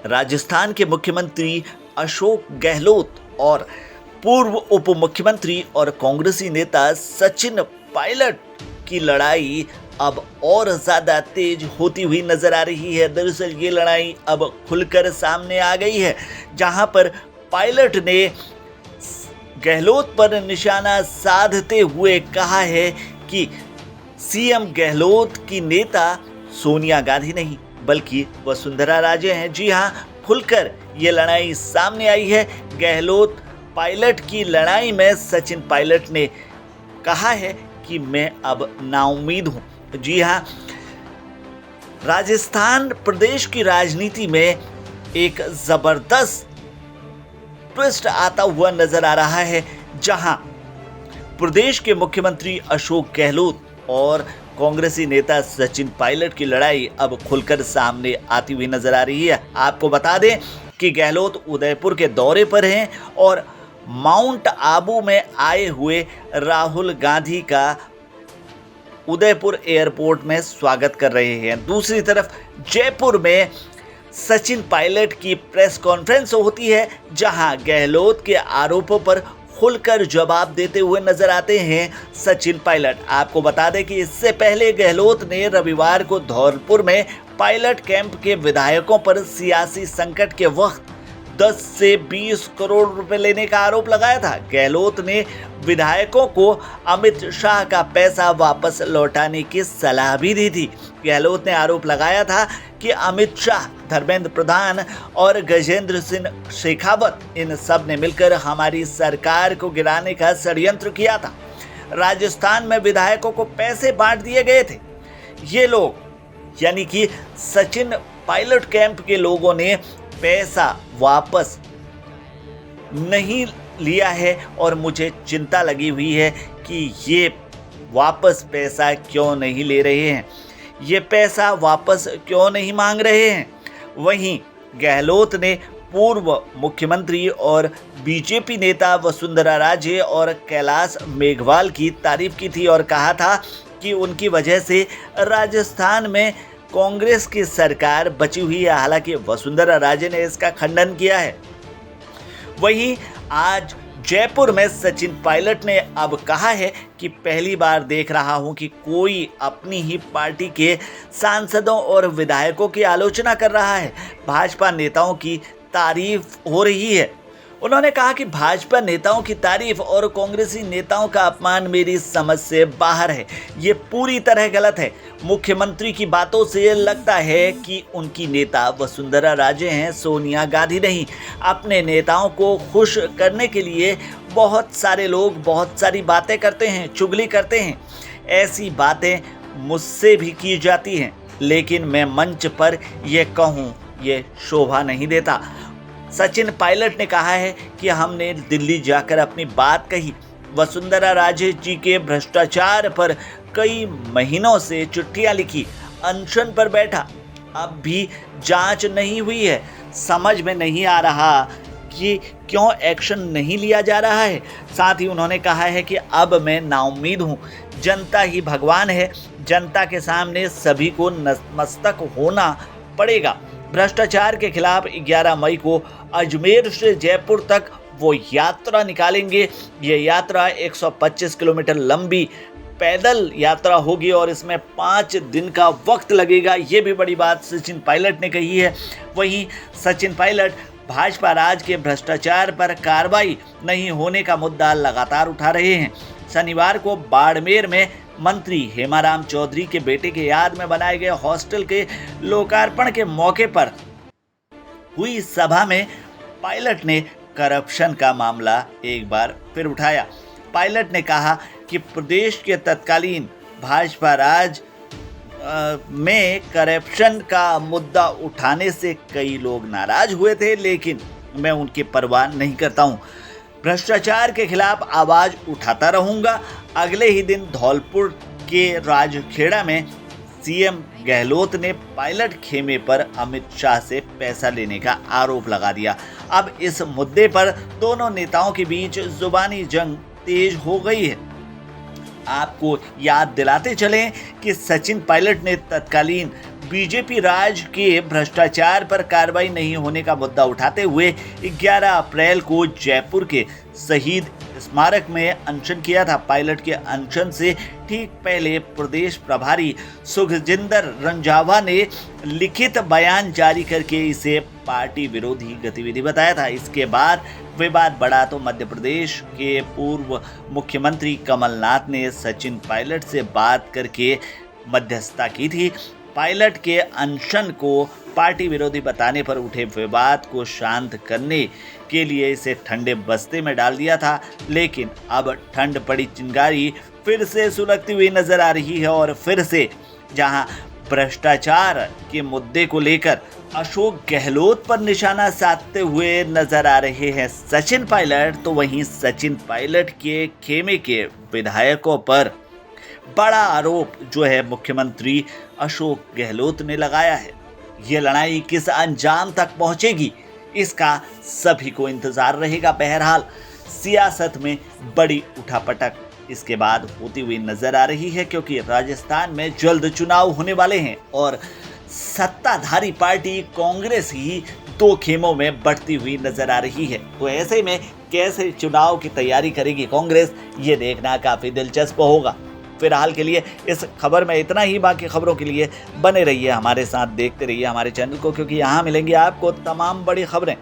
राजस्थान के मुख्यमंत्री अशोक गहलोत और पूर्व उप मुख्यमंत्री और कांग्रेसी नेता सचिन पायलट की लड़ाई अब और ज्यादा तेज होती हुई नजर आ रही है। दरअसल ये लड़ाई अब खुलकर सामने आ गई है, जहां पर पायलट ने गहलोत पर निशाना साधते हुए कहा है कि सीएम गहलोत की नेता सोनिया गांधी नहीं बल्कि वसुंधरा राजे हैं। जी हां, खुलकर ये लड़ाई सामने आई है। गहलोत पायलट की लड़ाई में सचिन पायलट ने कहा है कि मैं अब नाउम्मीद हूं। जी हां, राजस्थान प्रदेश की राजनीति में एक जबरदस्त ट्विस्ट आता हुआ नजर आ रहा है, जहां प्रदेश के मुख्यमंत्री अशोक गहलोत और कांग्रेसी नेता सचिन पायलट की लड़ाई अब खुलकर सामने आती हुई नजर आ रही है। आपको बता दें कि गहलोत उदयपुर के दौरे पर हैं और माउंट आबू में आए हुए राहुल गांधी का उदयपुर एयरपोर्ट में स्वागत कर रहे हैं। दूसरी तरफ जयपुर में सचिन पायलट की प्रेस कॉन्फ्रेंस होती है, जहां गहलोत के आरोपों पर खुलकर जवाब देते हुए नजर आते हैं सचिन पायलट। आपको बता दें कि इससे पहले गहलोत ने रविवार को धौलपुर में पायलट कैंप के विधायकों पर सियासी संकट के वक्त 10 से 20 करोड़ रुपए लेने का आरोप लगाया था। गहलोत ने विधायकों को अमित शाह का पैसा वापस लौटाने की सलाह भी दी थी। गहलोत ने आरोप लगाया था कि अमित शाह, धर्मेंद्र प्रधान और गजेंद्र सिंह शेखावत इन सब ने मिलकर हमारी सरकार को गिराने का षड्यंत्र किया था। राजस्थान में विधायकों को पैसे बांट दिए गए थे। ये लोग यानी कि सचिन पायलट कैंप के लोगों ने पैसा वापस नहीं लिया है और मुझे चिंता लगी हुई है कि ये वापस पैसा क्यों नहीं ले रहे हैं, ये पैसा वापस क्यों नहीं मांग रहे हैं। वहीं गहलोत ने पूर्व मुख्यमंत्री और बीजेपी नेता वसुंधरा राजे और कैलाश मेघवाल की तारीफ की थी और कहा था कि उनकी वजह से राजस्थान में कांग्रेस की सरकार बची हुई है। हालांकि वसुंधरा राजे ने इसका खंडन किया है। वहीं आज जयपुर में सचिन पायलट ने अब कहा है कि पहली बार देख रहा हूं कि कोई अपनी ही पार्टी के सांसदों और विधायकों की आलोचना कर रहा है। भाजपा नेताओं की तारीफ हो रही है। उन्होंने कहा कि भाजपा नेताओं की तारीफ और कांग्रेसी नेताओं का अपमान मेरी समझ से बाहर है। ये पूरी तरह गलत है। मुख्यमंत्री की बातों से लगता है कि उनकी नेता वसुंधरा राजे हैं, सोनिया गांधी नहीं। अपने नेताओं को खुश करने के लिए बहुत सारे लोग बहुत सारी बातें करते हैं, चुगली करते हैं। ऐसी बातें मुझसे भी की जाती हैं, लेकिन मैं मंच पर यह कहूँ ये शोभा नहीं देता। सचिन पायलट ने कहा है कि हमने दिल्ली जाकर अपनी बात कही। वसुंधरा राजे जी के भ्रष्टाचार पर कई महीनों से चिट्ठियां लिखी, अनशन पर बैठा, अब भी जांच नहीं हुई है। समझ में नहीं आ रहा कि क्यों एक्शन नहीं लिया जा रहा है। साथ ही उन्होंने कहा है कि अब मैं नाउम्मीद हूँ। जनता ही भगवान है, जनता के सामने सभी को नतमस्तक होना पड़ेगा। भ्रष्टाचार के खिलाफ 11 मई को अजमेर से जयपुर तक वो यात्रा निकालेंगे। ये यात्रा 125 किलोमीटर लंबी पैदल यात्रा होगी और इसमें 5 दिन का वक्त लगेगा। ये भी बड़ी बात सचिन पायलट ने कही है। वहीं सचिन पायलट भाजपा राज के भ्रष्टाचार पर कार्रवाई नहीं होने का मुद्दा लगातार उठा रहे हैं। शनिवार को बाड़मेर में मंत्री हेमाराम चौधरी के बेटे के याद में बनाए गए हॉस्टल के लोकार्पण के मौके पर हुई सभा में पायलट ने करप्शन का मामला एक बार फिर उठाया। पायलट ने कहा कि प्रदेश के तत्कालीन भाजपा राज में करप्शन का मुद्दा उठाने से कई लोग नाराज हुए थे, लेकिन मैं उनकी परवाह नहीं करता हूं। भ्रष्टाचार के खिलाफ आवाज उठाता रहूंगा। अगले ही दिन धौलपुर के राजखेड़ा में सीएम गहलोत ने पायलट खेमे पर अमित शाह से पैसा लेने का आरोप लगा दिया। अब इस मुद्दे पर दोनों नेताओं के बीच जुबानी जंग तेज हो गई है। आपको याद दिलाते चलें कि सचिन पायलट ने तत्कालीन बीजेपी राज के भ्रष्टाचार पर कार्रवाई नहीं होने का मुद्दा उठाते हुए 11 अप्रैल को जयपुर के शहीद स्मारक में अनशन किया था। पायलट के अनशन से ठीक पहले प्रदेश प्रभारी सुखजिंदर रंधावा ने लिखित बयान जारी करके इसे पार्टी विरोधी गतिविधि बताया था। इसके बाद विवाद बढ़ा तो मध्य प्रदेश के पूर्व मुख्यमंत्री कमलनाथ ने सचिन पायलट से बात करके मध्यस्थता की थी। पायलट के अनशन को पार्टी विरोधी बताने पर उठे विवाद को शांत करने के लिए इसे ठंडे बस्ते में डाल दिया था, लेकिन अब ठंड पड़ी चिंगारी फिर से सुलगती हुई नजर आ रही है और फिर से जहां भ्रष्टाचार के मुद्दे को लेकर अशोक गहलोत पर निशाना साधते हुए नजर आ रहे हैं सचिन पायलट, तो वहीं सचिन पायलट के खेमे के विधायकों पर बड़ा आरोप जो है मुख्यमंत्री अशोक गहलोत ने लगाया है। ये लड़ाई किस अंजाम तक पहुंचेगी, इसका सभी को इंतजार रहेगा। बहरहाल सियासत में बड़ी उठापटक इसके बाद होती हुई नजर आ रही है, क्योंकि राजस्थान में जल्द चुनाव होने वाले हैं और सत्ताधारी पार्टी कांग्रेस ही दो खेमों में बढ़ती हुई नजर आ रही है। तो ऐसे में कैसे चुनाव की तैयारी करेगी कांग्रेस, ये देखना काफी दिलचस्प होगा। फिलहाल के लिए इस खबर में इतना ही। बाकी खबरों के लिए बने रहिए हमारे साथ, देखते रहिए हमारे चैनल को, क्योंकि यहाँ मिलेंगी आपको तमाम बड़ी खबरें।